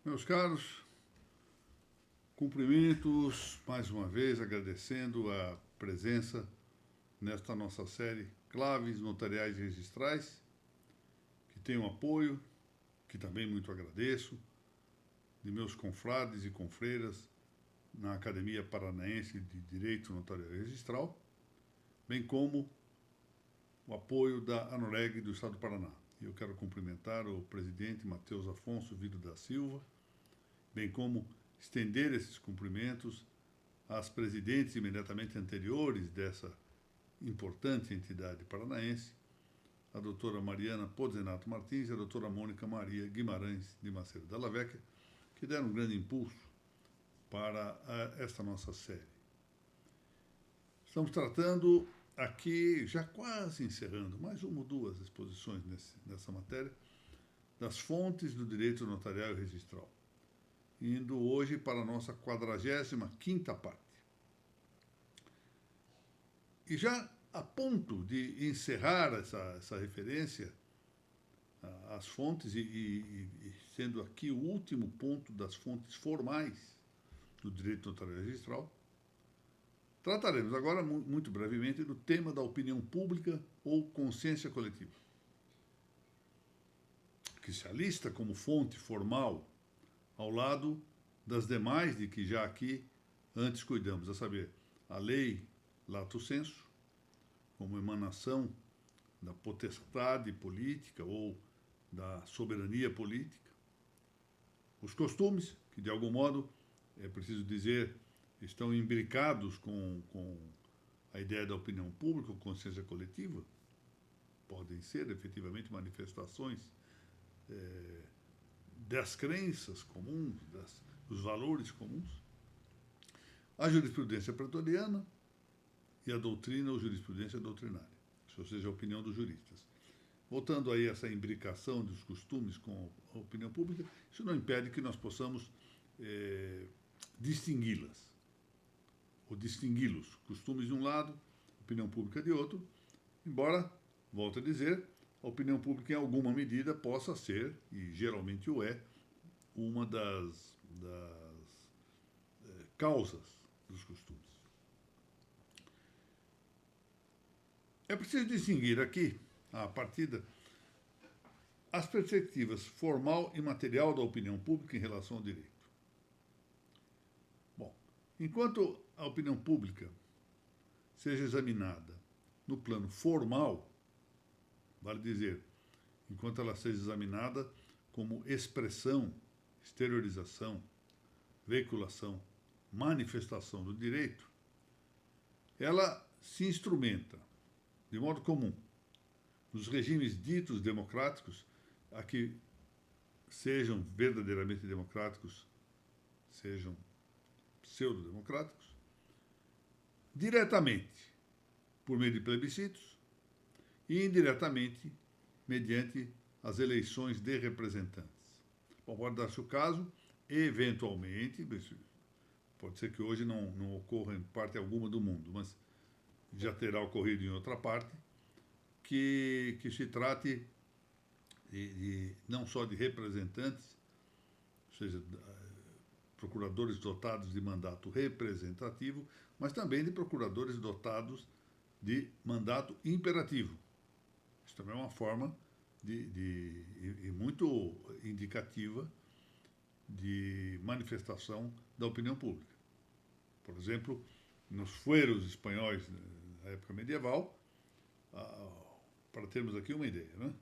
Meus caros, cumprimentos mais uma vez, agradecendo a presença nesta nossa série Claves Notariais e Registrais, que tem o apoio, que também muito agradeço, de meus confrades e confreiras na Academia Paranaense de Direito Notarial e Registral, bem como o apoio da ANOREG do Estado do Paraná. Eu quero cumprimentar o presidente Matheus Afonso Vido da Silva, bem como estender esses cumprimentos às presidentes imediatamente anteriores dessa importante entidade paranaense, a doutora Mariana Pozzenato Martins e a doutora Mônica Maria Guimarães de Macedo Della Vecchia, que deram um grande impulso para esta nossa série. Estamos tratando aqui, já quase encerrando, mais uma ou duas exposições nessa matéria, das fontes do direito notarial e registral, indo hoje para a nossa 45ª parte. E já a ponto de encerrar essa referência às fontes, e sendo aqui o último ponto das fontes formais do direito notarial e registral, trataremos agora, muito brevemente, do tema da opinião pública ou consciência coletiva, que se alista como fonte formal ao lado das demais de que já aqui antes cuidamos, a saber, a lei lato sensu, como emanação da potestade política ou da soberania política, os costumes, que de algum modo, é preciso dizer, estão imbricados com a ideia da opinião pública ou consciência coletiva, podem ser efetivamente manifestações das crenças comuns, dos valores comuns, a jurisprudência pretoriana e a doutrina ou jurisprudência doutrinária, ou seja, a opinião dos juristas. Voltando aí a essa imbricação dos costumes com a opinião pública, isso não impede que nós possamos distingui-las, ou distingui-los, costumes de um lado, opinião pública de outro, embora, volto a dizer, a opinião pública em alguma medida possa ser, e geralmente o é, uma das causas dos costumes. É preciso distinguir aqui, à partida, as perspectivas formal e material da opinião pública em relação ao direito. Bom, enquanto a opinião pública seja examinada no plano formal, vale dizer, enquanto ela seja examinada como expressão, exteriorização, veiculação, manifestação do direito, ela se instrumenta, de modo comum, nos regimes ditos democráticos, a que sejam verdadeiramente democráticos, sejam pseudo-democráticos, diretamente por meio de plebiscitos e indiretamente mediante as eleições de representantes. Bom, pode dar-se o caso, eventualmente, pode ser que hoje não ocorra em parte alguma do mundo, mas já terá ocorrido em outra parte, que se trate não só de representantes, ou seja, procuradores dotados de mandato representativo, mas também de procuradores dotados de mandato imperativo. Isso também é uma forma e muito indicativa de manifestação da opinião pública. Por exemplo, nos fueros espanhóis da época medieval, para termos aqui uma ideia, né?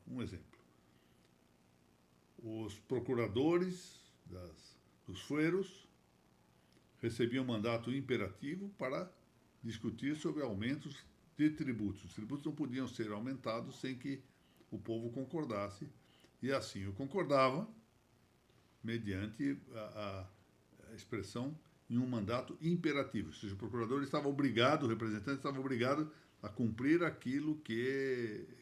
Um exemplo. Os procuradores dos fueros recebiam mandato imperativo para discutir sobre aumentos de tributos. Os tributos não podiam ser aumentados sem que o povo concordasse, e assim o concordava mediante a expressão em um mandato imperativo. Ou seja, o procurador estava obrigado, o representante estava obrigado a cumprir aquilo que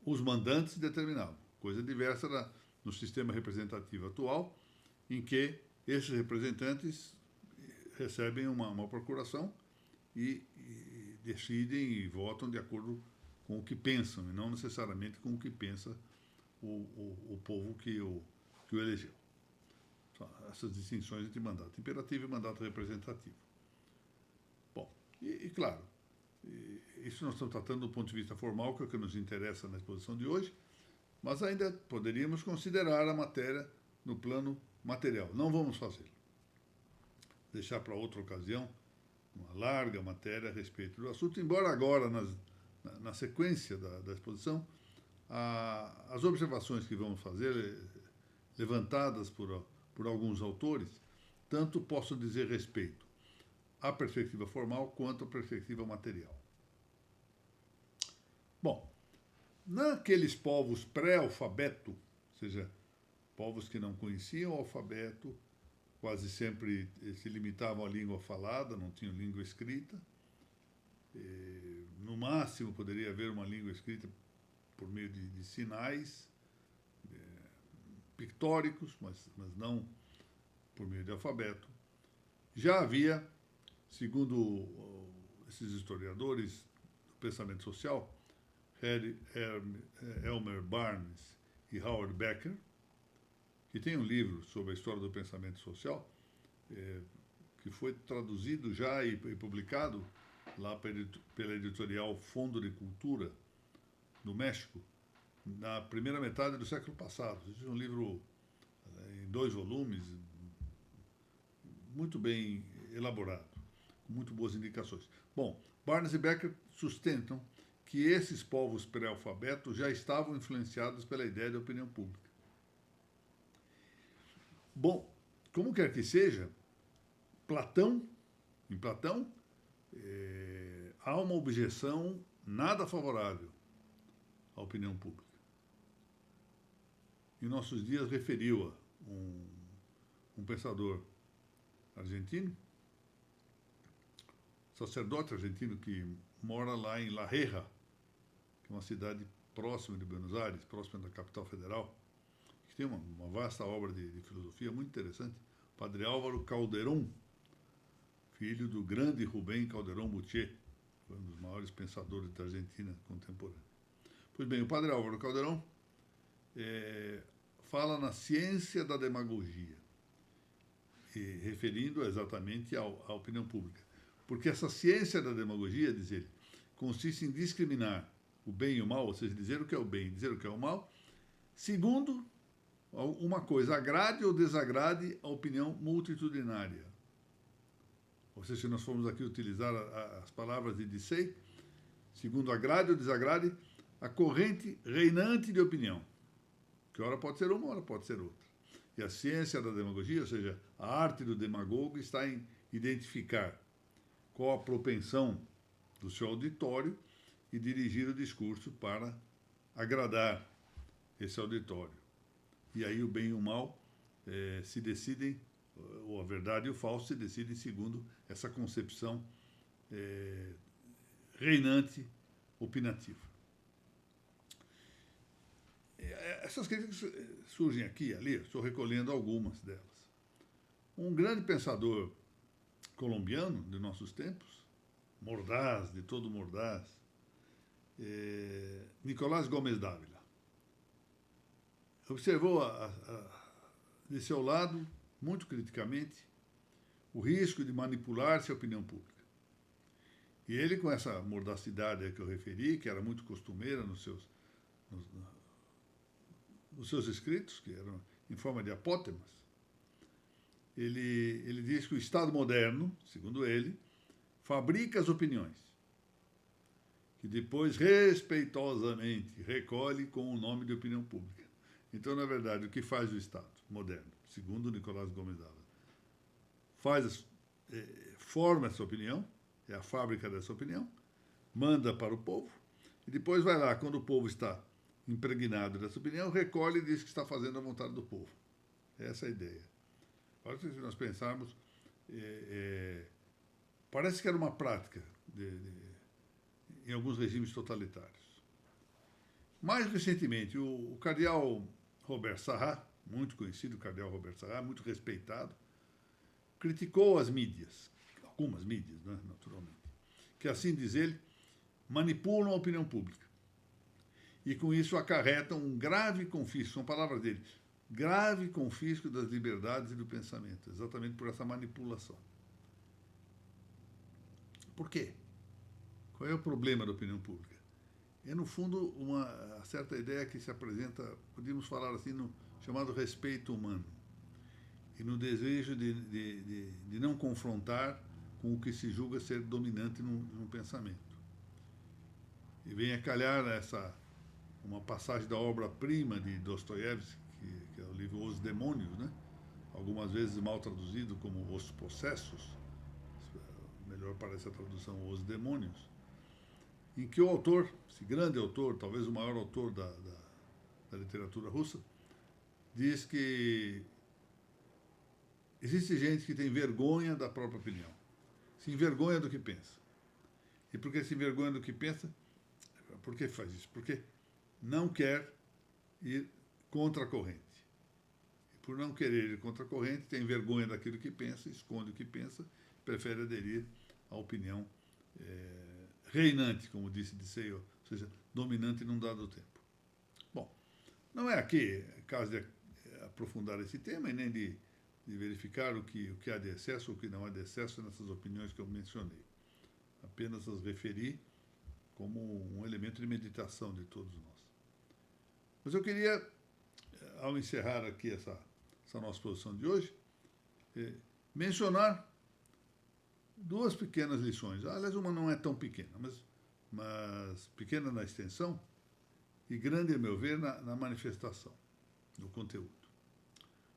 os mandantes determinavam. Coisa diversa no sistema representativo atual, em que esses representantes recebem uma procuração e decidem e votam de acordo com o que pensam, e não necessariamente com o que pensa o povo que o elegeu. São essas distinções entre mandato imperativo e mandato representativo. Bom, claro, isso nós estamos tratando do ponto de vista formal, que é o que nos interessa na exposição de hoje, mas ainda poderíamos considerar a matéria no plano material. Não vamos fazê-lo. Deixar para outra ocasião uma larga matéria a respeito do assunto, embora agora, na sequência da exposição, as observações que vamos fazer, levantadas por alguns autores, tanto possam dizer respeito à perspectiva formal quanto à perspectiva material. Bom, naqueles povos pré-alfabeto, ou seja, povos que não conheciam o alfabeto, quase sempre se limitavam à língua falada, não tinham língua escrita. No máximo poderia haver uma língua escrita por meio de sinais pictóricos, mas não por meio de alfabeto. Já havia, segundo esses historiadores do pensamento social, Elmer Barnes e Howard Becker, que tem um livro sobre a história do pensamento social, que foi traduzido já e publicado lá pela editorial Fundo de Cultura, do México, na primeira metade do século passado. Esse é um livro em 2 volumes, muito bem elaborado, com muito boas indicações. Bom, Barnes e Becker sustentam que esses povos pré-alfabetos já estavam influenciados pela ideia de opinião pública. Bom, como quer que seja, em Platão, há uma objeção nada favorável à opinião pública. Em nossos dias referiu-a um pensador argentino, sacerdote argentino que mora lá em La Rioja, que é uma cidade próxima de Buenos Aires, próxima da capital federal, que tem uma vasta obra de filosofia muito interessante, Padre Álvaro Calderón, filho do grande Rubén Calderón Buttier, foi um dos maiores pensadores da Argentina contemporânea. Pois bem, o Padre Álvaro Calderón fala na ciência da demagogia, referindo exatamente à opinião pública. Porque essa ciência da demagogia, diz ele, consiste em discriminar o bem e o mal, ou seja, dizer o que é o bem e dizer o que é o mal, segundo uma coisa agrade ou desagrade a opinião multitudinária. Ou seja, se nós formos aqui utilizar as palavras de Dissei, segundo agrade ou desagrade a corrente reinante de opinião, que ora pode ser uma, ora pode ser outra. E a ciência da demagogia, ou seja, a arte do demagogo, está em identificar qual a propensão do seu auditório e dirigir o discurso para agradar esse auditório. E aí o bem e o mal se decidem, ou a verdade e o falso se decidem segundo essa concepção reinante, opinativa. Essas críticas surgem aqui e ali, estou recolhendo algumas delas. Um grande pensador colombiano de nossos tempos, mordaz, de todo mordaz, Nicolás Gómez Dávila, observou de seu lado, muito criticamente, o risco de manipular-se a opinião pública. E ele, com essa mordacidade a que eu referi, que era muito costumeira nos seus escritos, que eram em forma de apótemas, ele diz que o Estado moderno, segundo ele, fabrica as opiniões, que depois respeitosamente recolhe com o nome de opinião pública. Então, na verdade, o que faz o Estado moderno, segundo Nicolás Gómez Dávila? Forma essa opinião, é a fábrica dessa opinião, manda para o povo, e depois vai lá, quando o povo está impregnado dessa opinião, recolhe e diz que está fazendo a vontade do povo. Essa é a ideia. Olha, se nós pensarmos, parece que era uma prática em alguns regimes totalitários. Mais recentemente, o cardeal Robert Sarrat, muito conhecido, o cardeal Robert Sarrat, muito respeitado, criticou as mídias, algumas mídias, né, naturalmente, que, assim diz ele, manipulam a opinião pública. e com isso acarreta um grave confisco, são palavras dele, grave confisco das liberdades e do pensamento, exatamente por essa manipulação. Por quê? Qual é o problema da opinião pública? É, no fundo, uma certa ideia que se apresenta, podíamos falar assim, no chamado respeito humano, e no desejo de não confrontar com o que se julga ser dominante num pensamento. E vem a calhar uma passagem da obra-prima de Dostoiévski, que é o livro Os Demônios, né? Algumas vezes mal traduzido como Os Possessos, melhor parece a tradução Os Demônios, em que o autor, esse grande autor, talvez o maior autor da literatura russa, diz que existe gente que tem vergonha da própria opinião, se envergonha do que pensa. E porque se envergonha do que pensa, por que faz isso? Porque não quer ir contra a corrente. E por não querer ir contra a corrente, tem vergonha daquilo que pensa, esconde o que pensa, prefere aderir à opinião reinante, como disse Dissei, ou seja, dominante num dado tempo. Bom, não é aqui caso de aprofundar esse tema e nem de verificar o que há de excesso ou o que não há de excesso nessas opiniões que eu mencionei. Apenas as referi como um elemento de meditação de todos nós. Mas eu queria, ao encerrar aqui essa nossa exposição de hoje, mencionar duas pequenas lições. Aliás, uma não é tão pequena, mas pequena na extensão e grande, a meu ver, na manifestação do conteúdo.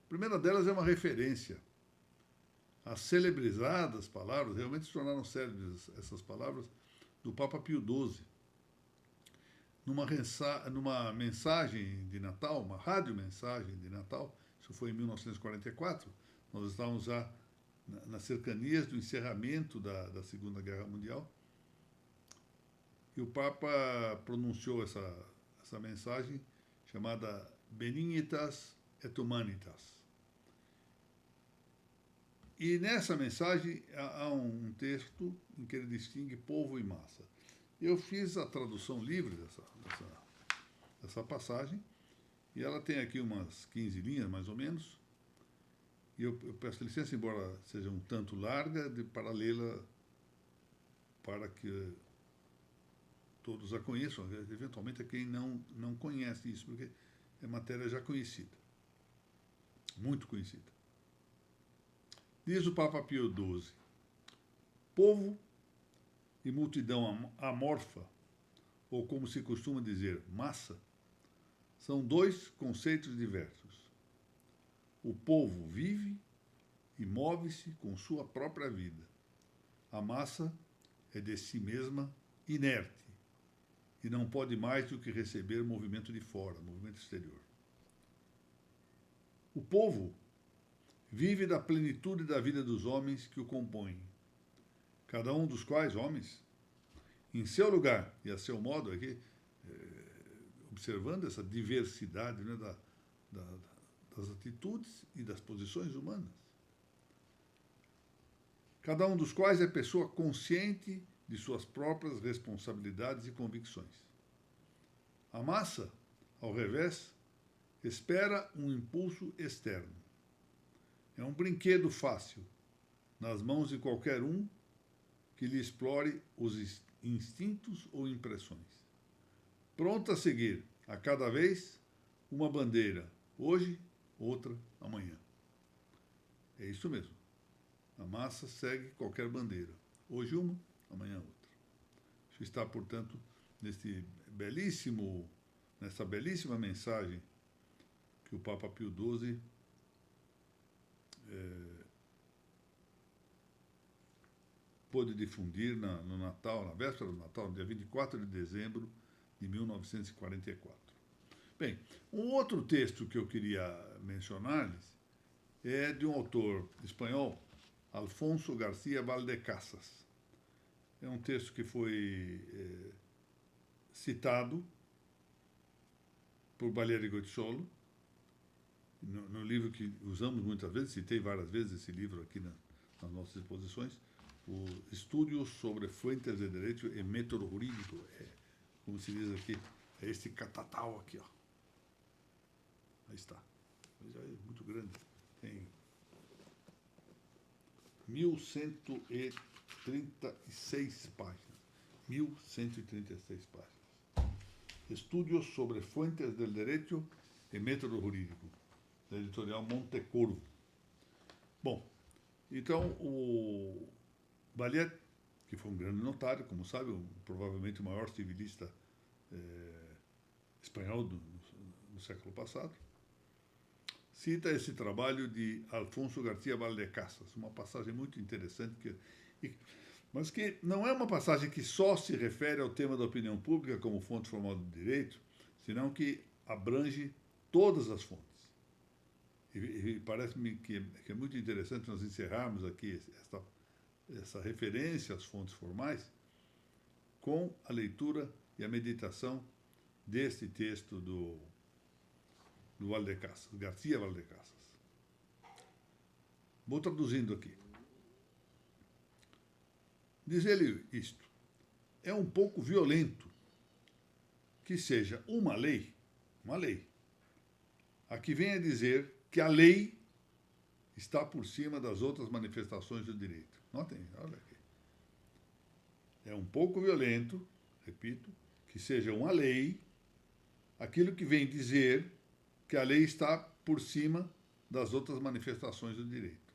A primeira delas é uma referência às celebrizadas palavras, realmente se tornaram célebres essas palavras, do Papa Pio XII, numa mensagem de Natal, uma rádio-mensagem de Natal, isso foi em 1944, nós estávamos já nas cercanias do encerramento da Segunda Guerra Mundial, e o Papa pronunciou essa mensagem chamada Benignitas et Humanitas. E nessa mensagem há um texto em que ele distingue povo e massa. Eu fiz a tradução livre dessa passagem, e ela tem aqui umas 15 linhas, mais ou menos, e eu peço licença, embora seja um tanto larga, para lê-la para que todos a conheçam, eventualmente a quem não conhece isso, porque é matéria já conhecida, muito conhecida. Diz o Papa Pio XII, povo e multidão amorfa, ou como se costuma dizer, massa, são dois conceitos diversos. O povo vive e move-se com sua própria vida. A massa é de si mesma inerte e não pode mais do que receber movimento de fora, movimento exterior. O povo vive da plenitude da vida dos homens que o compõem, cada um dos quais, homens, em seu lugar e a seu modo, aqui, observando essa diversidade, né, das atitudes e das posições humanas. Cada um dos quais é pessoa consciente de suas próprias responsabilidades e convicções. A massa, ao revés, espera um impulso externo. É um brinquedo fácil, nas mãos de qualquer um que lhe explore os instintos ou impressões. Pronto a seguir, a cada vez, uma bandeira, hoje, outra, amanhã. É isso mesmo. A massa segue qualquer bandeira, hoje uma, amanhã outra. Isso está, portanto, nessa belíssima mensagem que o Papa Pio XII pôde difundir no Natal, na véspera do Natal, no dia 24 de dezembro de 1944. Bem, um outro texto que eu queria mencionar-lhes é de um autor espanhol, Alfonso García Valdecasas. É um texto que foi citado por Valerio Goitisolo, no livro que usamos muitas vezes, citei várias vezes esse livro aqui nas nossas exposições, o Estudios sobre Fuentes de Derecho e Método Jurídico, como se diz aqui, É esse catatal aqui, ó. Aí está. Mas é muito grande. Tem 1136 páginas. 1136 páginas. Estudios sobre fuentes del derecho e método jurídico, da editorial Montecorvo. Bom, então o Valiet, que foi um grande notário, como sabe, provavelmente o maior civilista espanhol do século passado, cita esse trabalho de Alfonso García Valdecasas, uma passagem muito interessante, mas que não é uma passagem que só se refere ao tema da opinião pública como fonte formal do direito, senão que abrange todas as fontes. E parece-me que é muito interessante nós encerrarmos aqui essa referência às fontes formais com a leitura e a meditação deste texto do Valdecasas, García Valdecasas. Vou traduzindo aqui. Diz ele isto: é um pouco violento que seja uma lei, a que venha dizer que a lei está por cima das outras manifestações do direito. Notem, olha aqui. É um pouco violento, repito, que seja uma lei, aquilo que vem dizer que a lei está por cima das outras manifestações do direito.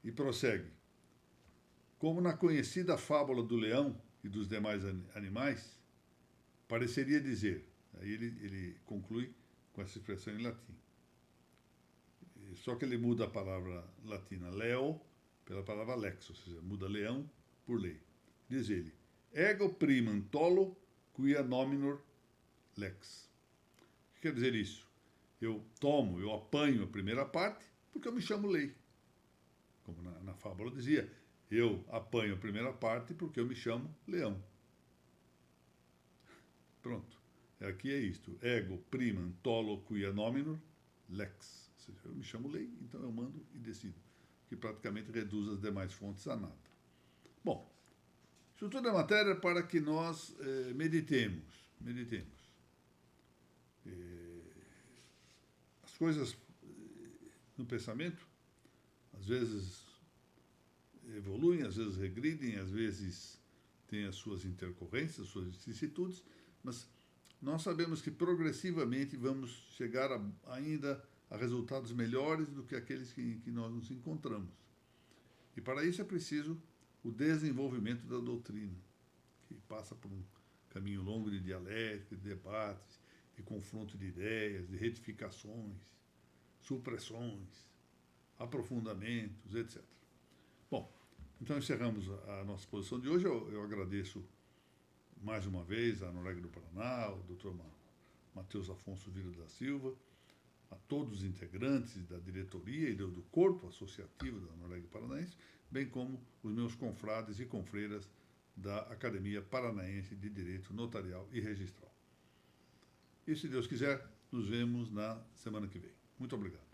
E prossegue. Como na conhecida fábula do leão e dos demais animais, pareceria dizer, aí ele conclui com essa expressão em latim. Só que ele muda a palavra latina leo pela palavra lex, ou seja, muda leão por lei. Diz ele, ego primam tolo quia nominor lex. O que quer dizer isso? Eu apanho a primeira parte porque eu me chamo lei. Como na fábula dizia, eu apanho a primeira parte porque eu me chamo leão. Pronto. Aqui é isto. Ego primam tolo quia nominor lex. Ou seja, eu me chamo lei, então eu mando e decido. Que praticamente reduz as demais fontes a nada. Bom, isso tudo é matéria para que nós meditemos. As coisas no pensamento, às vezes evoluem, às vezes regridem, às vezes têm as suas intercorrências, as suas vicissitudes, mas nós sabemos que progressivamente vamos chegar ainda a resultados melhores do que aqueles que nós nos encontramos. E para isso é preciso o desenvolvimento da doutrina, que passa por um caminho longo de dialética, de debates, de confronto de ideias, de retificações, supressões, aprofundamentos, etc. Bom, então encerramos a nossa exposição de hoje. Eu agradeço mais uma vez a Noréga do Paraná, o Dr. Matheus Afonso Vila da Silva, a todos os integrantes da diretoria e do corpo associativo da Noréga Paranaense, bem como os meus confrades e confreiras da Academia Paranaense de Direito Notarial e Registral. E, se Deus quiser, nos vemos na semana que vem. Muito obrigado.